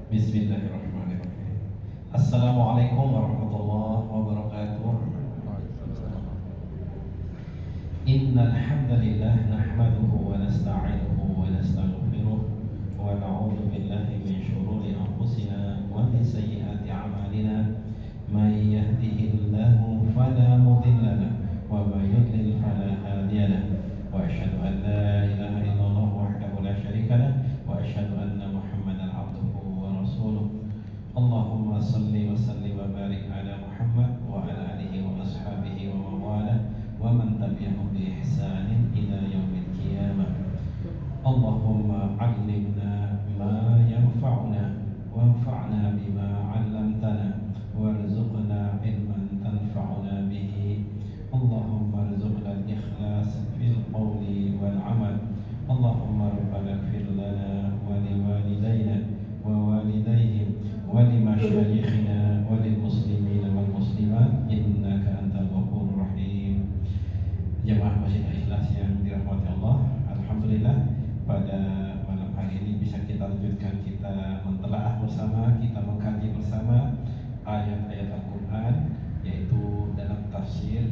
Bismillahirrahmanirrahim. Assalamualaikum warahmatullahi wabarakatuh. Innal hamdalillah nahmaduhu wa nasta'inuhu wa nastaghfiruh wa na'udzu billahi min shururi anfusina wa min sayyiati a'malina. May yahdihillahu fala mudilla lahu wa may yudlil fala hadiya lahu. Wa asyhadu an la ilaha illallah wahdahu la syarika lahu wa asyhadu anna Muhammadan abduhu wa rasuluh. Allahumma salli wa sallim wa barik ala Muhammad wa ala alihi wa ashabihi wa mawala wa man tabi'ahum bi ihsanin ila yaumil qiyamah. Allahumma 'allimna ma yanfa'una wanfa'na bima 'allamtana warzuqna ilman tanfa'una bihi. Allahumma arzuqna al-ikhlas fil qawli wal 'amal. Allahumma rabbana ighfir lana wa liwalidayna ووالديهم ولمشايخنا وللمسلمين والمسلمات إنك أنت الغفور الرحيم. Jemaah Masjid Ikhlas yang dirahmati Allah, alhamdulillah pada malam hari ini bisa kita lanjutkan, kita mentelaah bersama, kita mengkaji bersama ayat-ayat Al-Quran, yaitu dalam tafsir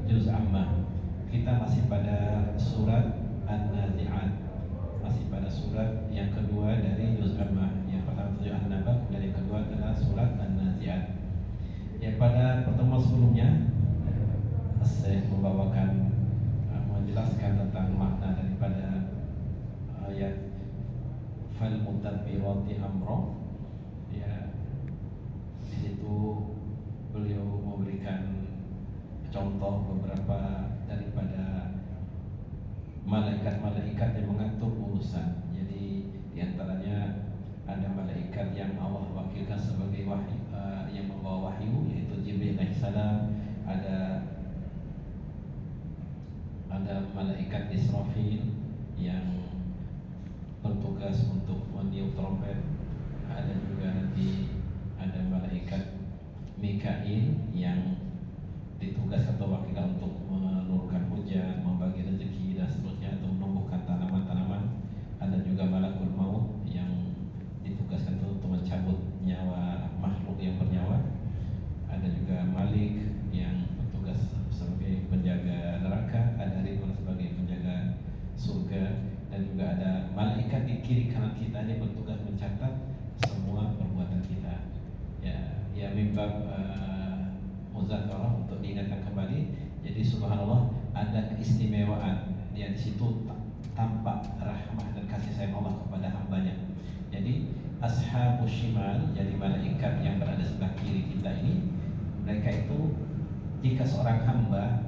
Juz Ammah. Kita masih pada surat An-Nazi'at, masih pada surat yang kedua dari Juz Ammah. Yang pertama itu An-Naba, dan yang kedua adalah surat An-Nazi'at. Ya, pada pertemuan sebelumnya saya membawakan menjelaskan tentang makna daripada ayat fal mutabbirati amra. Ya, di situ beliau memberikan contoh beberapa daripada malaikat-malaikat yang mengatur urusan. Jadi diantaranya ada malaikat yang Allah wakilkan sebagai wahyu, yang membawa wahyu, yaitu Jibril alaihissalam. Ada malaikat Israfil yang bertugas untuk meniup trompet. Ada juga nanti ada malaikat Mikail yang ditugas atau wakilkan untuk menurunkan hujan, membagi rezeki dan seterusnya, atau menumbuhkan tanaman-tanaman. Ada juga malakul maut yang ditugaskan untuk mencabut nyawa makhluk yang bernyawa. Ada juga Malik yang bertugas sebagai penjaga neraka. Ada Ridwan sebagai penjaga surga. Dan juga ada malaikat di kiri kanan kita yang bertugas mencatat semua perbuatan kita. Ya mimbab muzakarah untuk diingatkan kembali. Jadi subhanallah, ada keistimewaan yang di situ tampak rahmah dan kasih sayang Allah kepada hambanya. Jadi ashabus shimal, jadi malaikat yang berada sebelah kiri kita ini, mereka itu jika seorang hamba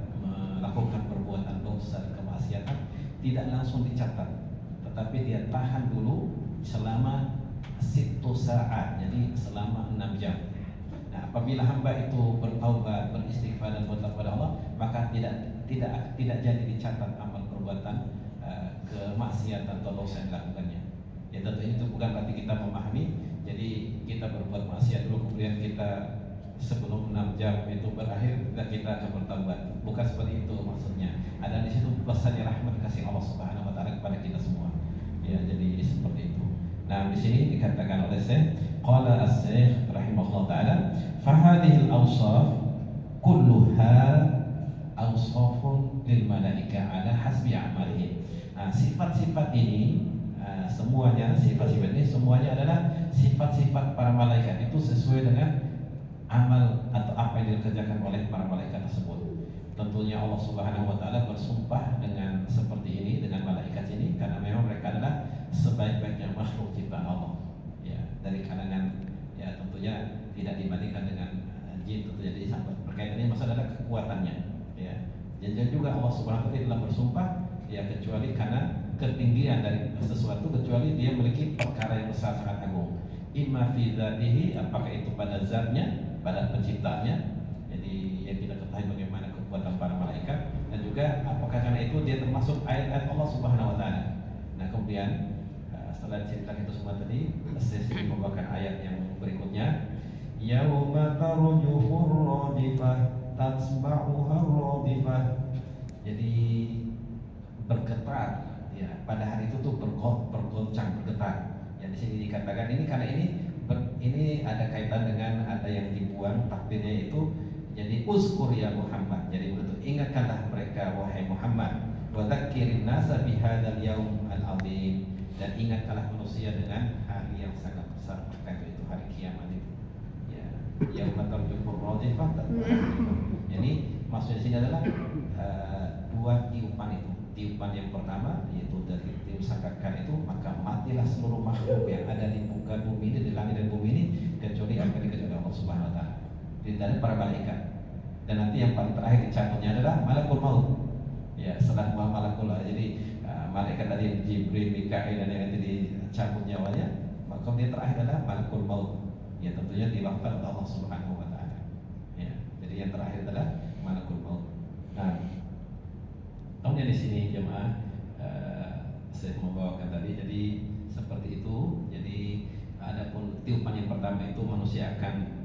melakukan perbuatan dosa dan kemaksiatan tidak langsung dicatat, tetapi dia tahan dulu selama 1 saat, jadi selama 6 jam. Nah, apabila hamba itu bertaubat, beristighfar dan bertobat kepada Allah, maka tidak jadi dicatat amal perbuatan kemaksiatan atau dosa yang dilakukannya. Ya, tentunya itu bukan berarti kita memahami, jadi kita berbuat maksiat dulu kemudian kita sebelum 6 jam itu berakhir kita akan bertaubat. Bukan seperti itu maksudnya. Ada di situ pesannya rahmat kasih Allah Subhanahu wa taala kepada kita semua. Ya, jadi seperti itu. Nah, di sini dikatakan oleh Syekh, qala as-Syekh rahimahullah taala, fa hadhil awsaf kulluha awsafun lil malaika ala hasbi a'malihim. Nah, sifat-sifat ini semuanya adalah sifat-sifat para malaikat, itu sesuai dengan amal atau apa yang dikerjakan oleh para malaikat tersebut. Tentunya Allah Subhanahu wa taala bersumpah dengan seperti ini, dengan malaikat ini, karena memang mereka adalah sebaik-baiknya makhluk ciptaan Allah. Ya, dari kalangan, ya tentunya tidak dibandingkan dengan jin tentunya. Jadi sampai berkaitannya masalah adalah kekuatannya. Ya, dan juga Allah Subhanahu wa taala telah bersumpah, ya kecuali karena ketinggian dari sesuatu, kecuali dia memiliki perkara yang besar sangat agung. Imma fi dzatihi, apakah itu pada zatnya, pada penciptanya. Jadi yang kita ketahui bagaimana kekuatan para malaikat, dan juga apakah karena itu dia termasuk ayat-ayat Allah Subhanahu wa taala. Nah, kemudian setelah cerita itu semua tadi, saya membawakan ayat yang berikutnya. Yauma tarjufur radifah tatsba'uha radifah. Jadi bergetar, ya pada hari itu tuh bergoncang, bergetar. Ya di sini dikatakan ini karena ini ini ada kaitan dengan ada yang dibuang takdirnya itu. Jadi uzkur ya Muhammad. Jadi begitu ingatkanlah mereka wahai Muhammad. Wa dzakkirin nasa bihadzal yaum al-'azim, dan ingatkanlah manusia dengan hari yang sangat besar, maka itu hari kiamat itu. Ya, yauma tarjufur rajifah. Jadi maksudnya sini adalah dua tiupan itu. Tiupan yang pertama yaitu dari tiup sangkakan itu, maka matilah seluruh makhluk yang ada di muka bumi ini, di langit dan bumi ini, kecuali apa yang dikecuali Allah Subhanahu wa taala. Tidak para malaikat. Dan nanti yang paling terakhir dicabutnya adalah malakul maut. Ya, setelah malakul, jadi malaikat tadi Jibril, Mikail dan yang nanti dicabut nyawanya, maka kemudian terakhir adalah malakul maut. Ya, tentunya diwakilkan oleh Allah Subhanahu wa taala. Ya, jadi yang terakhir adalah malakul maut. Nah, kemudian di sini jemaah saya membawakan tadi, jadi seperti itu. Jadi adapun tiupan yang pertama itu manusia akan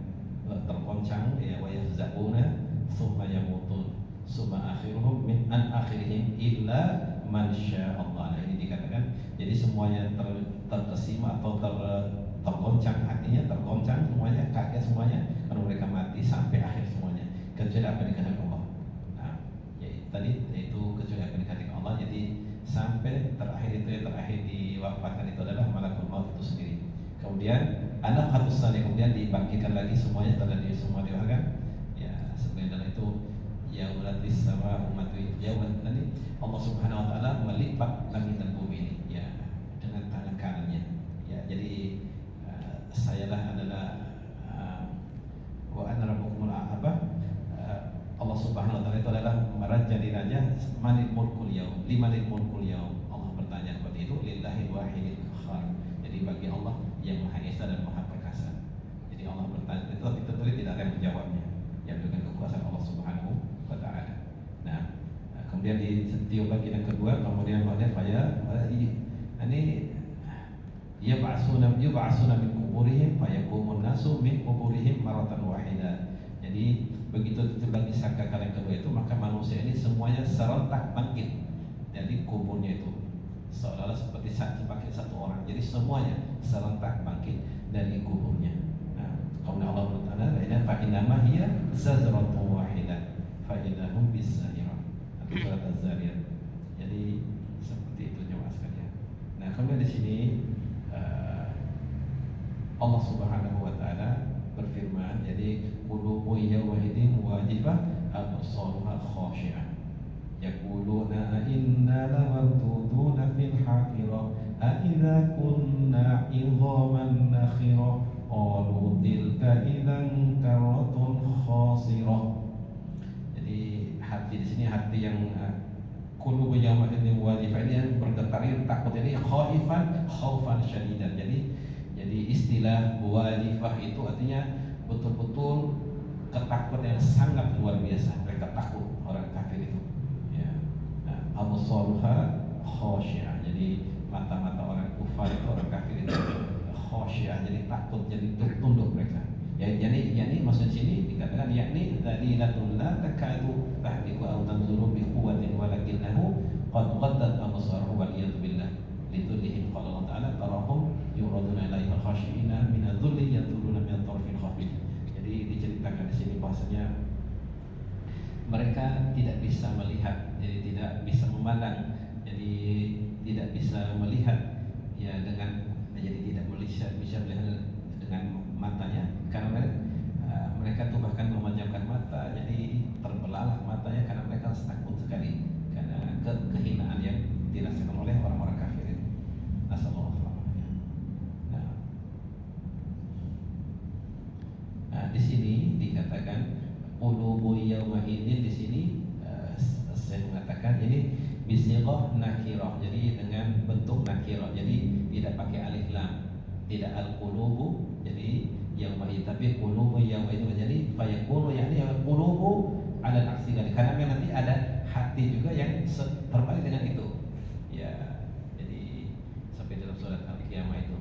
tergoncang, ya, wa yahzabuna tsumma yamutun summa akhiruhum min an akhirihim illa man sya'allah. Nah, ini dikatakan jadi semuanya terkesima atau tergoncang, artinya tergoncang semuanya, kaget semuanya, kalau mereka mati sampai akhir semuanya, kecuali apa yang dikehendaki Allah. Nah, ya, tadi itu kecuali apa yang dikehendaki Allah. Jadi sampai terakhir itu, yang terakhir diwafatkan itu adalah malakul maut itu sendiri. Kemudian anak hatus salih, kemudian dibangkitkan lagi semuanya setelah semua diwafatkan. Ya, sebenarnya itu ya ulatis sama umat ya nanti Allah Subhanahu wa taala melipat langit dan bumi ini, ya, dengan tangan kanannya. Ya, jadi sayalah adalah wa ana rabbukumul Allah Subhanahu wa taala itu adalah raja di raja, manil mulkul yaum, limanil mulkul yaum. Allah bertanya seperti itu, lillahi wahidil qahhar. Jadi bagi Allah yang Maha Esa dan Maha Perkasa. Jadi Allah bertanya itu, tapi tentu tidak ada yang menjawabnya. Yang dengan kekuasaan Allah Subhanahu wa taala. Nah, kemudian ditiup lagi yang kedua, kemudian ini yub'asuna min kuburihim fayaqumun nasu min kuburihim maratan wahidah. Jadi begitu itu lagi sangkakan yang kedua itu, maka manusia ini semuanya serentak bangkit dari kuburnya itu, seolah-olah seperti satu orang. Jadi semuanya serentak bangkit dari kuburnya. Nah, kemudian Allah berkata, fa innama hiya zazratun wahidah fa idahum bis-sahirah. Surat Az-Zariyat. Jadi seperti itu jemaah sekalian. Nah, kemudian di sini Allah Subhanahu wa taala berfirman, jadi qulubu yawma idzin wajifah absaruha khashi'ah yaquluna inna lamarduduna fil hafirah a idza kunna idhaman nakhirah qalu tilka idzan karratun khasirah. Jadi hati di sini hati yang qulubu yawma idzin wajifah, ini yang bergetar, takut, jadi khaufan syadidan. Jadi istilah wajifah itu artinya betul-betul ketakutan yang sangat luar biasa. Mereka takut, orang kafir itu. Ya. Nah, absaruha khasyi'ah. Jadi mata-mata orang kufar itu, orang kafir itu khasyi'ah. Jadi takut, jadi tunduk mereka. Ya, jadi maksud sini dikatakan yakni dzalilatun la takadu tahdiku aw tanzuru bi quwwatin walakinnahu qad ghaddat absaruhu wal iyad billah litullihim qala Allah ta'ala tarahum yuraduna ilaiha khashi'ina min adh-dhulli yatuluna min at-tarfil khafid. Jadi diceritakan di sini bahasanya mereka tidak bisa melihat, jadi tidak bisa memandang, jadi tidak bisa melihat, ya, dengan, jadi tidak bisa melihat dengan matanya, karena mereka tuh bahkan memejamkan mata, jadi terbelalak matanya karena mereka takut sekali karena kehinaan yang dirasakan oleh orang-orang kafir itu. Nah, di sini dikatakan qulubu yauma idzin, di sini saya mengatakan ini bisighah nakirah, jadi dengan bentuk nakirah, jadi tidak pakai alif lam, tidak al-qulubu, jadi yauma idzin, tapi qulubu yauma idzin, jadi fayaqulu yakni qulubu ala aksi, karena nanti ada hati juga yang terbalik dengan itu. Ya, jadi sampai dalam surat Al-Qiyamah itu.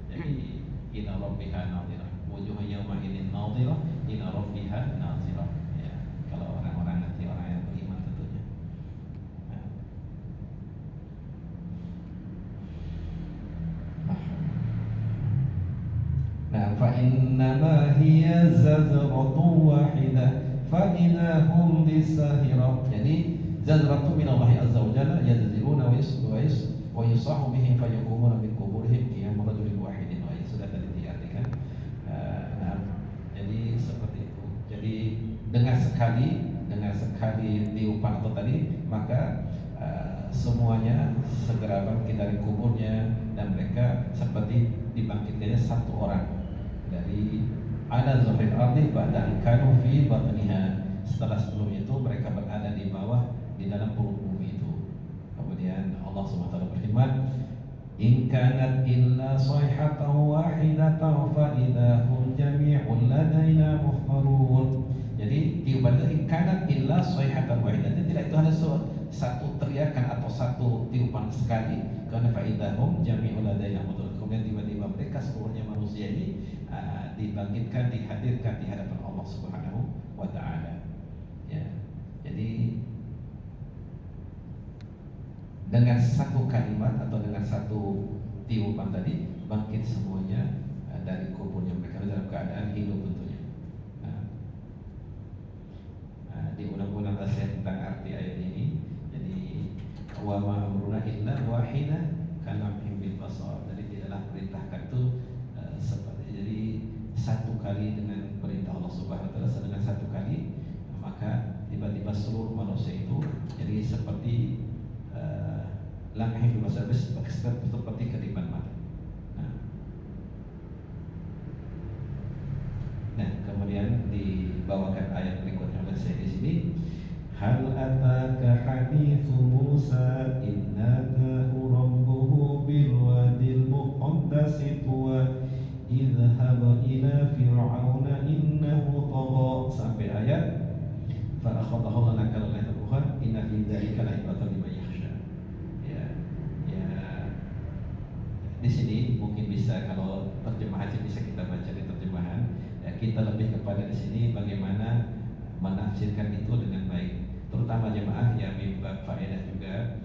Jadi ila rabbiha nadhirah, wujuhun yawma idzin nadhirah ila rabbiha nadhirah. Ya, kalau orang-orang nanti orang yang beriman tentunya. Nah, fa innama hiya zazratun wahidah fa idahum bisahirah. Jadi zazratun min Allah azza wa jalla yadziluna wa yusahu bihim fayaqumuna min quburihim qiyam rajulin wahidin. Oh, ya, sudah tadi diartikan. Nah, jadi seperti itu. Jadi dengan sekali tiupan atau tadi, maka semuanya segera bangkit dari kuburnya dan mereka seperti dibangkitkannya satu orang dari ala zahir ardi ba'da an kanu fi batniha. Setelah sebelum itu mereka berada di bawah, di dalam perut bumi itu. Kemudian Allah SWT berfirman, in kanat illa sayhatan wahidatan fa idahum jami'un ladaina muhdarun. Jadi tiupan itu in kanat illa sayhatan wahidatan, tidak itu hanya satu teriakan atau satu tiupan sekali, karena fa idahum jami'un ladaina muhdarun. Kemudian tiba-tiba mereka seluruhnya manusia ini dibangkitkan, dihadirkan di hadapan Allah Subhanahu wa taala. Ya. Jadi dengan satu kalimat atau dengan satu tiupan tadi bangkit semuanya dari kuburnya mereka dalam keadaan hidup tentunya. Diulang-ulang saya tentang arti ayat ini. Jadi wa ma amruna illa wahidah kalamhim bil basar. Jadi tidaklah perintahkan itu seperti, jadi satu kali dengan perintah Allah Subhanahu wa taala, dengan satu kali maka tiba-tiba seluruh manusia itu jadi seperti lamhim bil basar, seperti kedipan mata. Nah, kemudian dibawakan ayat berikutnya oleh saya di sini. Hal ataka hadithu Musa innadahu rabbuhu bil wadil muqaddasi tuwa idhhab ila fir'auna innahu tagha, sampai ayat fa akhadahu lanakal ladhuha inna fi dzalika la'ibratan liman yakhsha. Di sini mungkin bisa, kalau terjemahan bisa kita baca di terjemahan, kita lebih kepada di sini bagaimana menafsirkan itu dengan baik, terutama jemaah yang mimba faedah juga.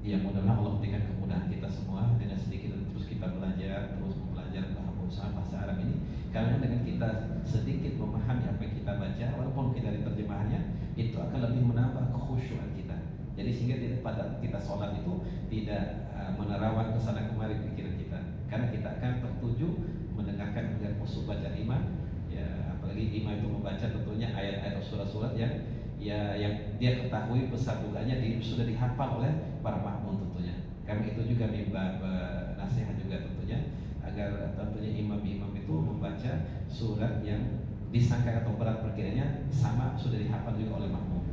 Ya mudah-mudahan Allah berikan kemudahan kita semua dengan sedikit terus kita belajar, terus belajar bahasa Arab ini, karena dengan kita sedikit memahami apa yang kita baca, walaupun kita di terjemahannya, itu akan lebih menambah kekhusyuan kita. Jadi sehingga pada kita sholat itu tidak menerawang kesana kemari pikiran kita, karena kita akan tertuju mendengarkan dengan khusyuk baca imam. Ya, apalagi imam itu membaca tentunya ayat-ayat surat-surat yang dia ketahui besar dukanya sudah dihafal oleh para makmum tentunya. Karena itu juga mimbar nasihat juga tentunya, agar tentunya imam-imam itu membaca surat yang disangka atau berat perkiranya sama sudah dihafal juga oleh makmum.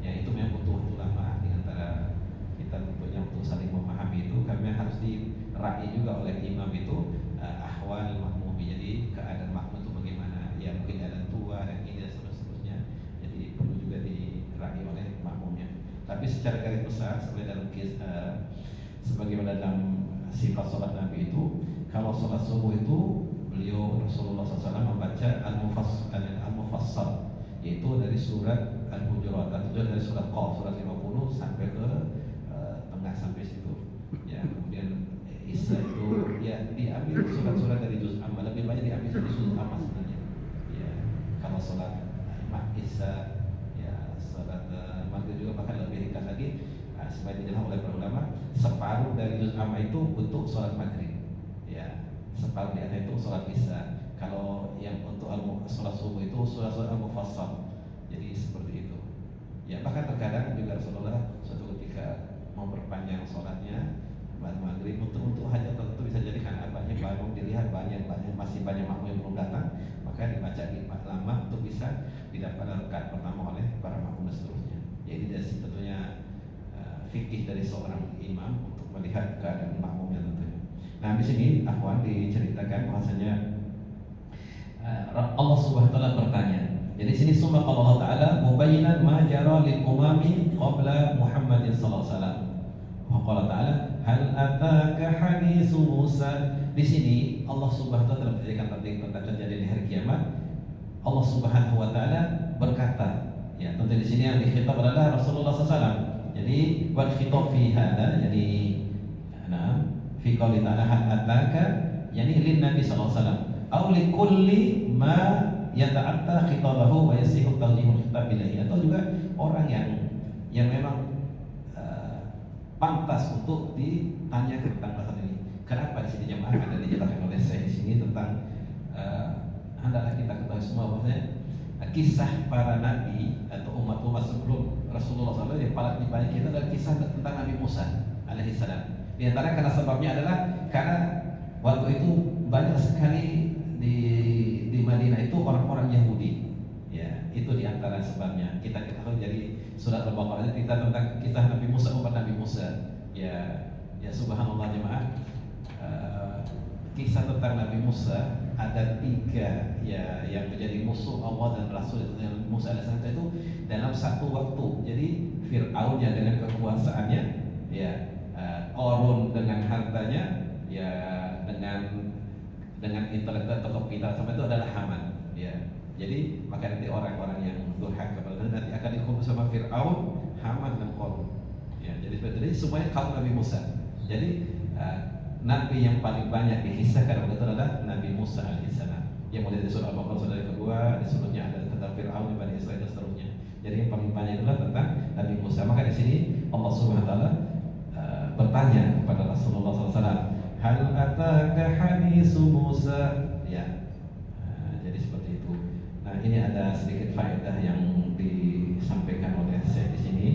Ya itu memang butuh waktu lama di antara kita tentunya untuk saling memahami itu, karena harus diraih juga oleh imam itu ahwal makmum. Jadi keadaan makmum itu bagaimana, ya mungkin ada tua dan ini dan seterusnya, jadi perlu juga diraih oleh makmumnya. Tapi secara garis besar sebagaimana dalam sifat sholat Nabi itu, kalau sholat subuh itu beliau Rasulullah SAW membaca Al-Mufassal, yaitu dari surat Al-Hujurat, dari surat Qaf, surat 50 sampai ke tengah sampai situ. Ya, kemudian Isya itu ya diambil surat-surat dari juz amma, lebih banyak diambil dari juz amma sebenarnya. Ya, kalau sholat Isya, ya sholat maghrib juga bahkan lebih ringkas lagi. Supaya dijelaskan oleh para ulama, separuh dari juz amma itu untuk sholat maghrib. Ya, separuh di atas itu sholat Isya. Kalau yang untuk sholat subuh itu sholat Al-Mufassal. Jadi seperti itu. Ya, bahkan terkadang juga Rasulullah suatu ketika memperpanjang sholatnya maghrib untuk hajat tertentu, bisa jadi karena banyak baru dilihat masih banyak makmum yang belum datang, maka dibaca lama untuk bisa didapat rakaat pertama oleh para makmum dan seterusnya. Jadi dari situ tentunya fikih dari seorang imam untuk melihat keadaan makmumnya tentunya. Nah, di sini akhwan diceritakan bahwasanya Allah Subhanahu wa taala bertanya. Jadi sini summa Allah taala mubayyinan ma jara lil umami qabla Muhammadin sallallahu alaihi wasallam. Wa qala ta'ala hal ataka haditsu Musa. Di sini Allah Subhanahu wa taala menceritakan tentang kejadian di hari kiamat. Allah Subhanahu wa taala berkata, ya tentu di sini yang dikhitab adalah Rasulullah sallallahu alaihi wasallam. Jadi wal khitab fi hada, jadi fi qouli ta'ala hal ataka, yani lin Nabi sallallahu alaihi wasallam aw li kulli ma yata'atta khitabahu wa yasihu tawjihul khitab ilaihi, atau juga orang yang memang pantas untuk ditanya tentang masalah ini. Kenapa di sini jemaah ada dijelaskan oleh saya di sini tentang hendaklah kita ketahui semua bahwasanya kisah para nabi atau umat-umat sebelum Rasulullah SAW yang paling banyak kita adalah kisah tentang Nabi Musa alaihissalam. Di antara karena sebabnya adalah karena waktu itu banyak sekali di Madinah itu orang-orang Yahudi. Ya, itu di antara sebabnya. Kita ketahui jadi surat Al-Baqarah kita tentang kisah Nabi Musa, umat Nabi Musa. Ya subhanallah jemaah. Kisah tentang Nabi Musa ada 3 ya yang menjadi musuh Allah dan Rasul itu Nabi Musa alaihissalam itu dalam satu waktu. Jadi Fir'aun yang dengan kekuasaannya, ya Qarun dengan hartanya, ya dengan intelektual atau kepintaran sampai itu adalah Haman. Ya, jadi maka nanti orang-orang yang durhaka nanti akan dihukum sama Fir'aun, Haman dan Qarun. Ya, jadi seperti itu semuanya kaum Nabi Musa. Jadi Nabi yang paling banyak dikisahkan waktu itu adalah Nabi Musa alaihissalam. Yang mulai dari surah Al-Baqarah surah yang kedua, di sebelumnya ada tentang Fir'aun, Bani Israil dan seterusnya. Jadi yang paling banyak adalah tentang Nabi Musa. Maka di sini Allah Subhanahu wa taala bertanya kepada Rasulullah SAW, hal ataka hadisu Musa? Ya. Jadi seperti itu. Nah, ini ada sedikit faedah yang disampaikan oleh saya di sini.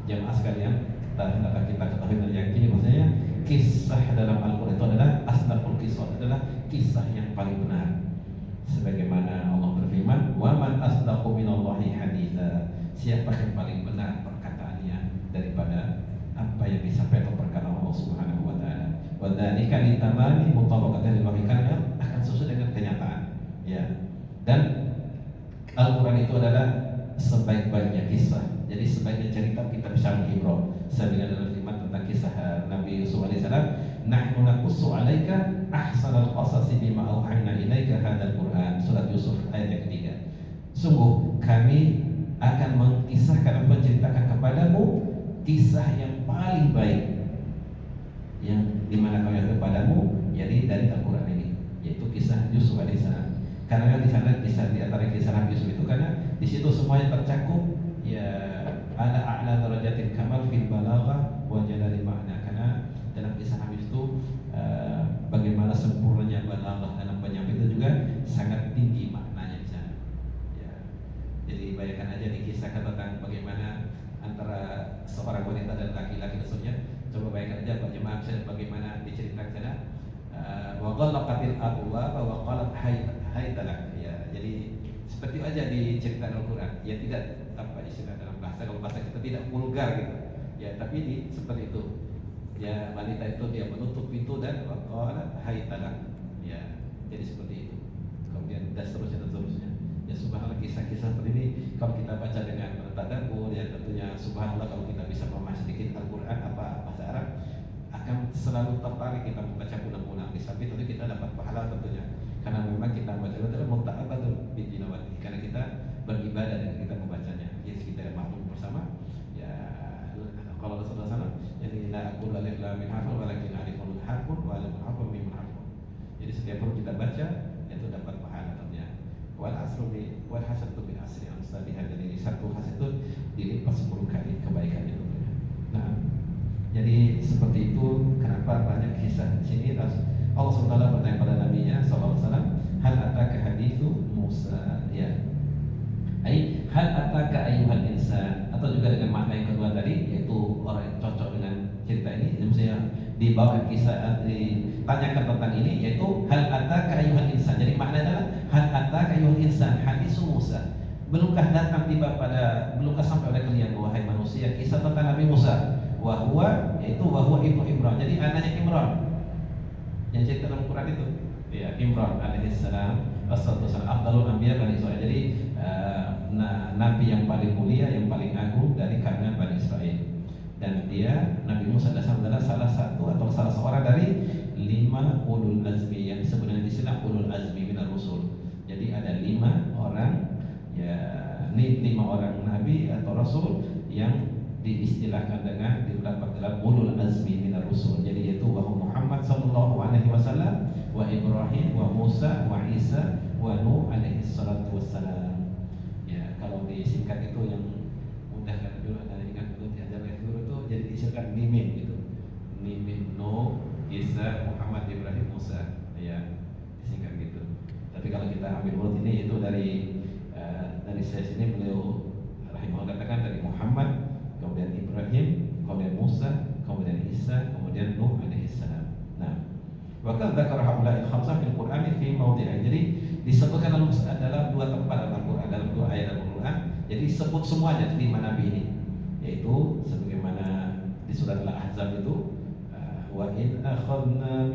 Jemaah sekalian, hendaklah kita ketahui dan yakini bahwasanya kisah dalam Al-Quran itu adalah asdaqul qisas, adalah kisah yang paling benar. Sebagaimana Allah berfirman, wa man asdaqu minallahi haditha, siapa yang paling benar perkataannya daripada apa yang disampaikan perkataan Allah Subhanahu wa taala. Wa dzalika litamami mutabaqatan lil wahyi, karena akan sesuai dengan kenyataan. Ya. Dan Al-Quran itu adalah sebaik-baiknya kisah. Jadi sebaiknya cerita kita bisa mengibrah. Sebagaimana dalam firman tentang kisah Nabi Yusuf alaihissalam, nahnu naqussu 'alaika ahsanal qasasi bima auhayna ilaika hadzal Qur'an. Surat Yusuf ayat yang ketiga. Sungguh kami akan mengisahkan, menceritakan kepadamu kisah yang paling baik yang dimana kami ada kepadamu, jadi dari Al-Quran ini, yaitu kisah Yusuf alaihissalam. Karena di sana kisah di antara kisah Nabi Yusuf itu karena di situ semuanya tercakup, ya ada a'la darajatil kamal fil balaghah wa jalali ma'na. Karena dalam kisah Nabi itu bagaimana sempurnanya balaghah dalam penyampaian itu juga sangat tinggi maknanya di sana. Ya. Jadi bayangkan aja dikisahkan tentang bagaimana antara seorang wanita dan laki-laki tersebut. Coba bayangkan aja Pak Jemaah bagaimana diceritakan sana. Wa ghallaqatil abwaab wa qalat haytalak. Ya, jadi seperti aja diceritakan Al-Quran. Ya tidak apa istilah dalam bahasa, kalau bahasa kita tidak vulgar gitu. Ya, tapi seperti itu. Ya, wanita itu dia menutup pintu dan waqalat haytalak. Ya, jadi seperti itu. Kemudian dan seterusnya. Ya subhanallah, kisah-kisah seperti ini kalau kita baca dengan bertadabbur, ya tentunya subhanallah kalau kita bisa memahami sedikit Al-Quran apa bahasa Arab, akan selalu tertarik kita membaca ulang-ulang. Di samping tentu kita dapat pahala tentunya. Karena memang kita membaca itu adalah mutta'abatul bijinawati, karena kita beribadah dan kita membacanya. Jadi kita maklum bersama. Ya kalau Rasulullah SAW, jadi la aqul alif lam mim harfun walakin alifun harfun wa lam harfun mim harfun. Jadi setiap huruf kita baca itu dapat pahala tentunya. Wal asru bi wal hasanatu bil asri amsalihha, jadi satu hasanah itu dilipat 10 kali kebaikannya tentunya. Nah, jadi seperti itu kenapa banyak kisah di sini. Allah SWT bertanya pada Nabi-Nya SAW, hal ataka hadithu Musa, ya. Hal ataka ayyuhal insan, atau juga dengan makna yang kedua tadi, yaitu orang yang cocok dengan cerita ini. Maksudnya dibawa kisah, ditanyakan tentang ini, yaitu hal ataka ayyuhal insan. Jadi maknanya adalah hal ataka ayyuhal insan hadithu Musa. Belumkah sampai pada kalian wahai manusia kisah tentang Nabi Musa? Wahwa, yaitu wahwa ibnu Imran. Jadi anaknya Imran yang cerita dalam Quran itu, ya Imran alaihissalam, wassalatu afdalul anbiya Bani Israil. Jadi nabi yang paling mulia, yang paling agung dari kalangan Bani Israil. Dan dia Nabi Musa adalah salah satu atau salah seorang dari 5 ulul azmi yang sebenarnya istilah ulul azmi minar rusul. Jadi ada 5 orang, ya 5 orang nabi atau rasul yang diistilahkan dengan didapat dalam ulul azmi minar rusul. Jadi yaitu bahwa Muhammad sallallahu alaihi wasallam wa Ibrahim wa Musa wa Isa wa Nuh alaihi salatu wassalam. Ya, kalau disingkat itu yang mudah kan dulu ada ingat dulu diajar guru itu jadi disingkat mimin gitu. Mimin Nuh, Isa, Muhammad, Ibrahim, Musa. Ya, disingkat gitu. Tapi kalau kita ambil urut ini itu dari saya sini beliau rahimahullah katakan dari Muhammad, kemudian Ibrahim, kemudian Musa, kemudian Isa, kemudian Nuh alaihi salam. Nah, wakil dzakara haula'i khamsah fil Qur'an fi mawdi'ain. Jadi disebutkan dalam dua tempat dalam Al-Qur'an, dalam dua ayat dalam Al-Qur'an. Jadi disebut semuanya di mana nabi ini. Yaitu sebagaimana di surat Al-Ahzab itu wa id akhadna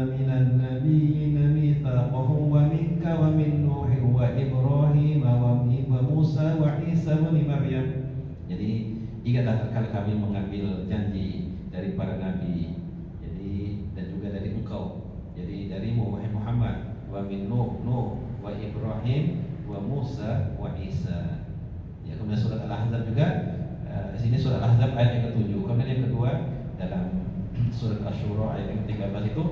minan nabiyyina mitsaqahum wa minka wa min Nuhin wa Ibrahim wa Musa wa Isa ibn Maryam. Jadi ingatlah tatkala kami mengambil janji dari para nabi. Jadi dan juga dari engkau. Jadi darimu wahai Muhammad, wa min Nuh wa Ibrahim wa Musa wa Isa. Ya, kemudian surat Al-Ahzab juga sini surat Al-Ahzab ayat yang ke-7. Kemudian yang kedua dalam surat Asy-Syura ayat yang ke-13 itu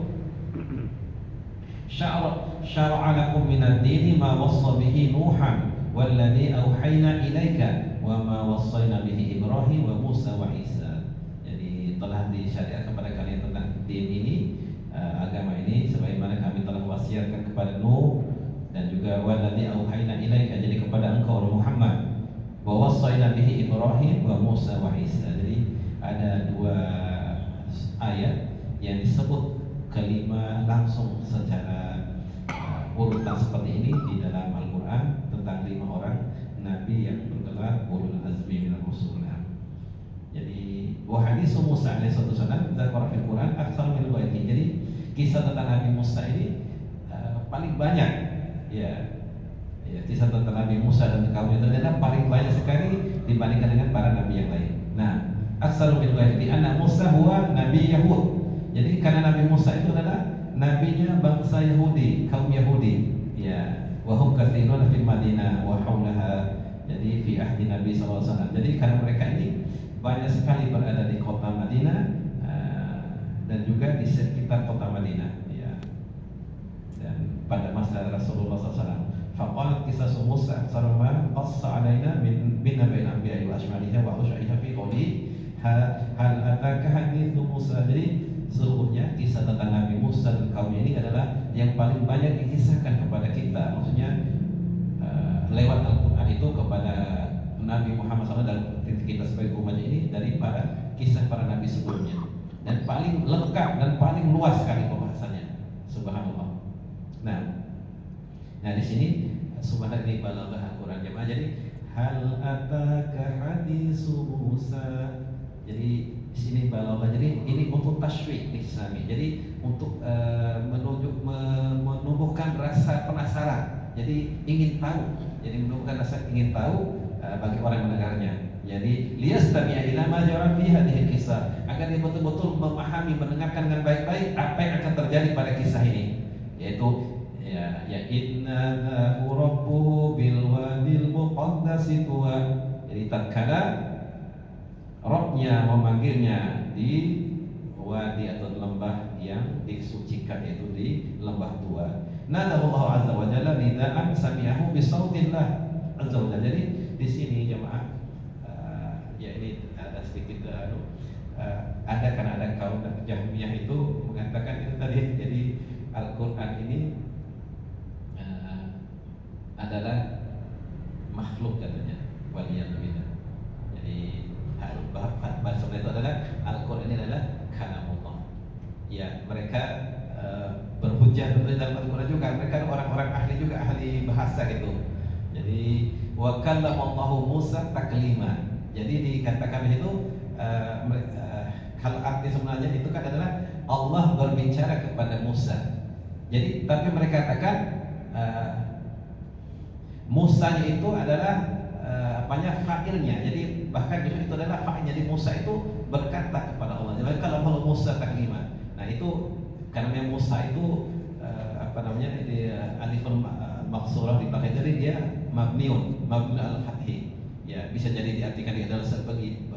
syara'a lakum minad dini ma wassa bihi Nuhan walladzi auhayna ilaika wa ma wassayna bihi Ibrahim wa Musa wa Isa. Jadi telah disyariatkan kepada kalian tentang din ini, agama ini sebagaimana kami telah wasiatkan kepada Nuh dan juga walladzi auhayna ilaika, jadi kepada engkau Muhammad, wa wassayna bihi Ibrahim wa Musa wa Isa. Jadi ada dua ayat yang disebut kelima langsung secara urutan seperti ini di dalam Al-Quran tentang 5 orang nabi yang bergelar ulul azmi minar rusul. Jadi wa hadis Musa alaihi salam dzakara fil Quran aktsar min ghairihi. Jadi kisah tentang Nabi Musa ini paling banyak ya, kisah tentang Nabi Musa dan kaumnya ternyata paling banyak sekali dibandingkan dengan para nabi yang lain. Nah, aktsar min ghairihi anna Musa huwa nabi Yahud. Jadi karena Nabi Musa itu adalah nabinya bangsa Yahudi, kaum Yahudi. Ya, wa hum katsirun fil Madinah wa haulaha. Jadi fi ahdi Nabi sallallahu alaihi wasallam. Jadi karena mereka ini banyak sekali berada di kota Madinah dan juga di sekitar kota Madinah. Ya. Dan pada masa Rasulullah SAW. Faqalat kisah Musa aktsar ma qassa alaina min nabiyil anbiya'i wa ashmaliha wa usaiha fi qawli hal ataka haditsu Musa. Jadi sesungguhnya kisah tentang Nabi Musa dan kaumnya ini adalah yang paling banyak dikisahkan kepada kita. Maksudnya lewat Al-Quran itu kepada Nabi Muhammad SAW dan kita sebagai umatnya ini daripada kisah para nabi sebelumnya. Dan paling lengkap dan paling luas sekali pembahasannya. Subhanallah. Nah di sini subhanallah ini balaghah Al-Quran jemaah. Jadi hal ataka haditsu Musa. Jadi di sini balaghah. Jadi ini untuk tasywiq Islami. Jadi untuk menumbuhkan rasa penasaran. Jadi ingin tahu. Jadi menumbuhkan rasa ingin tahu bagi orang yang mendengarnya. Jadi liyastami'a ila ma jara fi hadhihi kisah, agar dia betul-betul memahami, mendengarkan dengan baik-baik apa yang akan terjadi pada kisah ini. Yaitu ya inna rabbuhu bil wadil muqaddasi tuwa. Jadi tatkala Rabbnya memanggilnya di wadi atau lembah yang disucikan, yaitu di lembah tua. Nadallahu azza wa jalla nidaan sami'ahu bi sautillah azza wa jalla. Jadi di sini jemaah ya ini ada sedikit ada karena ada kaum Jahmiyah itu mengatakan itu tadi. Jadi Al-Qur'an ini adalah makhluk katanya, waliyadzubillah. Jadi bahasa itu adalah Al-Quran ini adalah kalamullah. Ya, mereka berhujjah betul dalam Al-Quran juga. Mereka orang-orang ahli juga, ahli bahasa gitu. Jadi wa kallamallahu Musa taklima. Jadi dikatakan itu kalau arti sebenarnya itu kan adalah Allah berbicara kepada Musa. Jadi tapi mereka katakan Musanya itu adalah fa'ilnya. Jadi bahkan justru itu adalah fa'ilnya. Jadi Musa itu berkata kepada Allah. Jadi kalau Musa taklima. Nah itu karena Musa itu alifun maksurah di belakang, jadi dia mabni al-fathi. Ya, bisa jadi diartikan adalah sebagai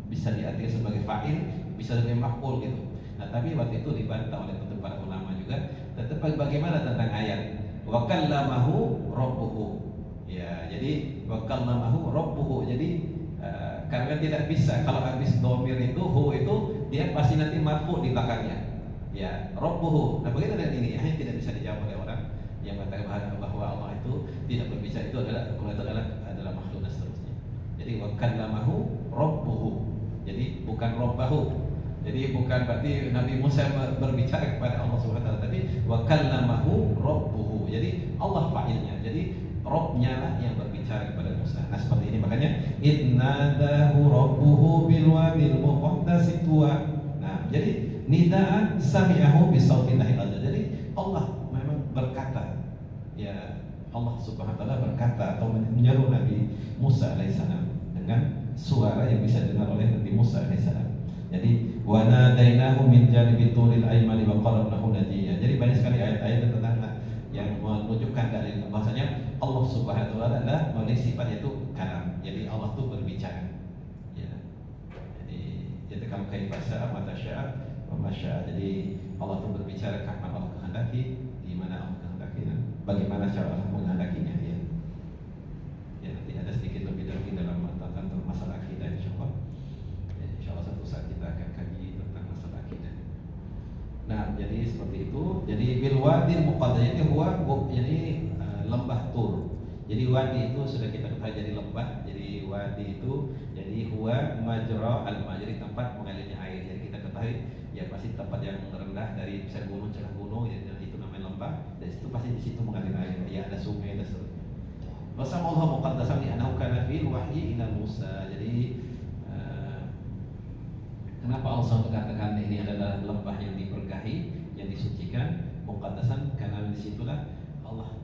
bisa diartikan sebagai fa'il, bisa sebagai maf'ul gitu. Nah, tapi waktu itu dibantah oleh para ulama juga. Tetapi bagaimana tentang ayat wa kallamahu rabbuhu? Ya, jadi wa kallamahu rabbuhu. Jadi karena tidak bisa kalau habis domir itu hu itu dia pasti nanti marfu di belakangnya. Ya, rabbuhu. Nah, bagaimana dengan ini? Ini tidak bisa dijawab oleh orang yang mengatakan bahwa Allah itu tidak berbicara, itu adalah kalau itu adalah makhluk dan seterusnya. Jadi wa kallamahu rabbuhu. Jadi bukan rabbahu. Jadi bukan berarti Nabi Musa berbicara kepada Allah Subhanahu wa taala, tapi wa kallamahu rabbuhu. Jadi Allah fa'ilnya. Jadi Rabb-nya lah yang berbicara kepada Musa. Nah, seperti ini makanya innadahu rabbuhu bil wadil muqaddas tuwa. Nah, jadi nidaan sami'ahu bi sautillahi azza. Jadi Allah memang berkata, ya Allah Subhanahu wa taala berkata atau menyeru Nabi Musa alaihissalam dengan suara yang bisa didengar oleh Nabi Musa alaihissalam. Jadi wa nadainahu min janibi turil aymani wa qarabnahu najiyya. Jadi banyak sekali ayat-ayat tentang yang menunjukkan dari bahasanya Allah Subhanahu wa taala adalah memiliki sifat yaitu kalam. Jadi Allah itu berbicara. Ya. Jadi kalau kaifa syaa mata syaa wa masya. Jadi Allah itu berbicara kapan Allah kehendaki, di mana Allah kehendaki, dan bagaimana cara Allah menghendakinya, ya. Ya, nanti ada sedikit lebih lagi dalam tentang masalah akidah insyaallah. Ya, insyaallah satu saat kita akan kaji tentang masalah akidah. Nah, jadi seperti itu. Jadi bil wadil muqaddas ini huwa jadi lembah Tur. Jadi wadi itu sudah kita ketahui jadi lembah. Jadi wadi itu jadi huwa majra al-ma, jadi tempat mengalirnya air. Jadi kita ketahui ya pasti tempat yang rendah dari bisa gunung, celah gunung, jadi itu namanya lembah. Dan itu pasti di situ mengalir air. Ya ada sungai dan seterusnya. Wasallallahu muqaddasan li annahu kana fil wahyi ila Musa. Jadi kenapa Allah katakan ini adalah lembah yang diberkahi, yang disucikan, muqaddasan, karena disitulah Allah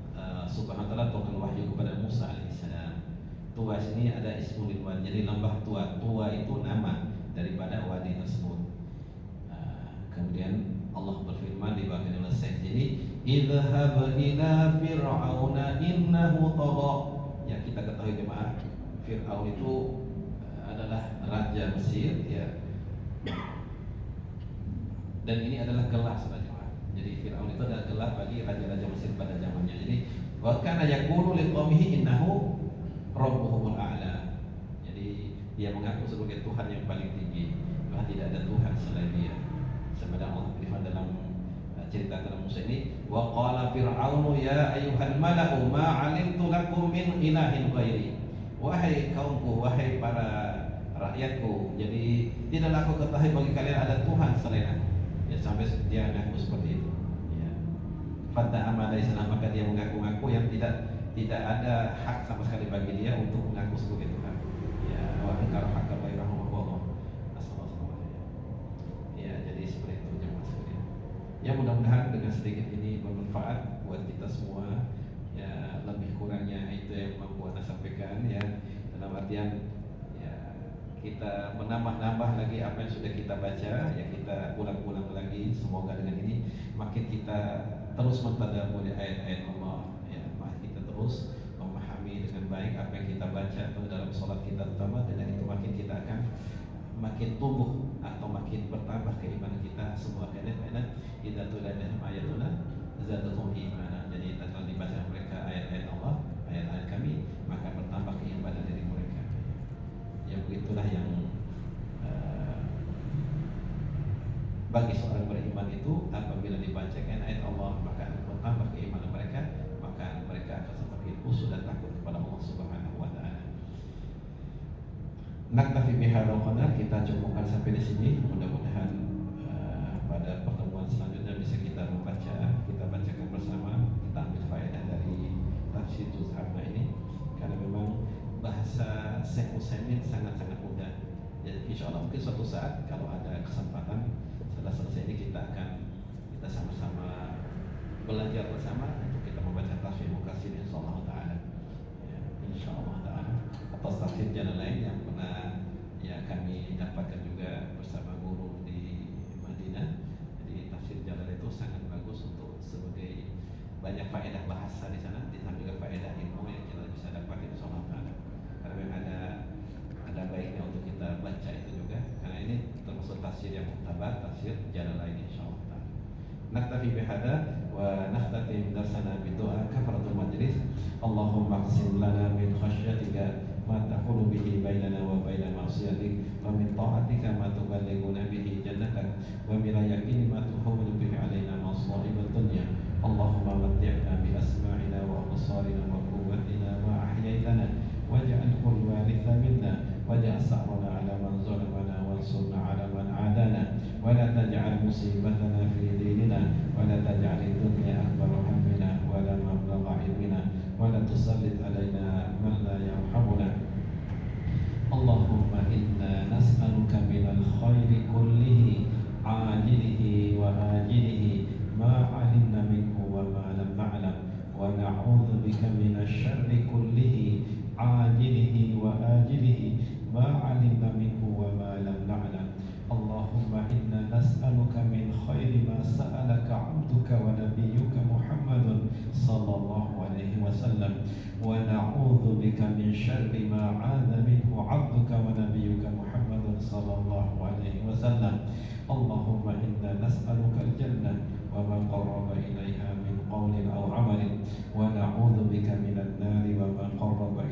Subhanahu wa taala turunkan wahyu kepada Musa alaihissalam. Tuwa sini ada ismul wadi, jadi lembah Tuwa. Tuwa itu nama daripada wadi tersebut. Kemudian Allah berfirman di bagian oleh Syekh. Jadi idhhab ila fir'auna innahu tagha. Ya, kita ketahui jemaah, Fir'aun itu adalah raja Mesir, ya. Dan ini adalah gelar sebenarnya. Jadi Fir'aun itu adalah gelar bagi raja-raja Mesir pada zamannya. Jadi wa kana yaqulu liqaumihi innahu rabbuhumul a'la. Jadi dia mengaku sebagai Tuhan yang paling tinggi, bahwa tidak ada Tuhan selain Dia. Sebenarnya Allah firman dalam cerita dalam Musa ini, wa qala fir'aunu ya ayyuhal mala'u ma 'alimtu lakum min ilahin ghairi. Wahai kaumku, wahai para rakyatku, jadi tidaklah aku ketahui bagi kalian ada Tuhan selain aku. Ya, sampai dia mengaku seperti itu. Ya. Fata amalai sana, maka dia mengaku-ngaku yang tidak ada hak sama sekali bagi dia untuk mengaku sebagai Tuhan. Ya, wa angkara hakka bainahu wa Allah. Ya, jadi seperti itu jemaah sekalian. Ya, mudah-mudahan dengan sedikit ini bermanfaat buat kita semua. Ya, lebih kurangnya itu yang mampu Anda sampaikan, ya, dalam artian kita menambah-nambah lagi apa yang sudah kita baca, ya kita ulang-ulang lagi. Semoga dengan ini makin kita terus mentadabburi ayat-ayat Allah, ya, makin kita terus memahami dengan baik apa yang kita baca atau dalam sholat kita terutama. Dengan itu makin kita akan makin tumbuh atau makin bertambah keimanan kita semua. Karena kita tuladahem ayatuna zadatum imana. Jadi tatkala dibaca mereka ayat-ayat Allah, ayat-ayat kami, maka bertambah keimanan dari mereka. Ya, begitulah yang bagi seorang beriman itu apabila dibacakan ayat Allah maka akan bertambah keimanan mereka, maka mereka akan semakin khusyuk dan takut kepada Allah Subhanahu wa taala. Naktafi bihadzal qadar, kita cukupkan sampai di sini. Mudah-mudahan pada pertemuan selanjutnya bisa kita bacakan bersama, kita ambil faedah dari tafsir juz amma ini, karena memang bahasa Syekh Utsaimin sangat-sangat mudah. Jadi insya Allah mungkin suatu saat kalau ada kesempatan setelah selesai ini kita sama-sama belajar bersama untuk kita membaca tafsir Mukatsir insyaallah taala. Ya, insyaallah taala. Atas tafsir jalan lain yang pernah ya kami dapatkan juga bersama guru di Madinah. Jadi tafsir jalan itu sangat bagus untuk sebagai banyak faedah bahasa di sana, di sana juga faedah ilmu yang kita bisa dapat insyaallah taala. Karena tafsir jalan lain insyaallah taala. Naktafi bihada wa nakhtatim darsana bidu'a kafaratul majlis. Allahumma qsim lana min khasyyatika ma tahulu bihi bainana wa baina ma'siyatik wa min ta'atika ma tuballighuna bihi jannatak wa min yaqini ma tuhawwilu bihi alaina masa'ibad dunya. Allahumma matti'na bi asma'ina wa absarina wa quwwatina ma ahyaytana waj'alhu al-waritha minna waj'al sa'rana 'ala man zalamana wansurna 'ala man 'adana wa la taj'al musibatana fi dinina wa la taj'al ad-dunya akbar hammina wa la mablagha 'ilmina wa la tusallit 'alaina man la yarhamuna. Allahumma inna nas'aluka minal khairi kullihi ajilihi wa ajilihi ma 'alimna minhu wa ma lam na'lam wa na'udzu bika minasy syarri kullihi ajilihi wa ajilihi ma 'alimna minhu wa ma lam na'lam. Allahumma inna nas'aluka min khairi ma sa'alaka 'abduka wa nabiyyuka Muhammadun sallallahu alaihi wasallam wa na'udzu bika min syarri ma 'adza minhu 'abduka wa nabiyyuka Muhammadun sallallahu alaihi wasallam. Allahumma inna nas'aluka al-jannah wa ma qarraba ilaiha min qawlin aw 'amalin wa na'udzu bika minan nari wa ma qarraba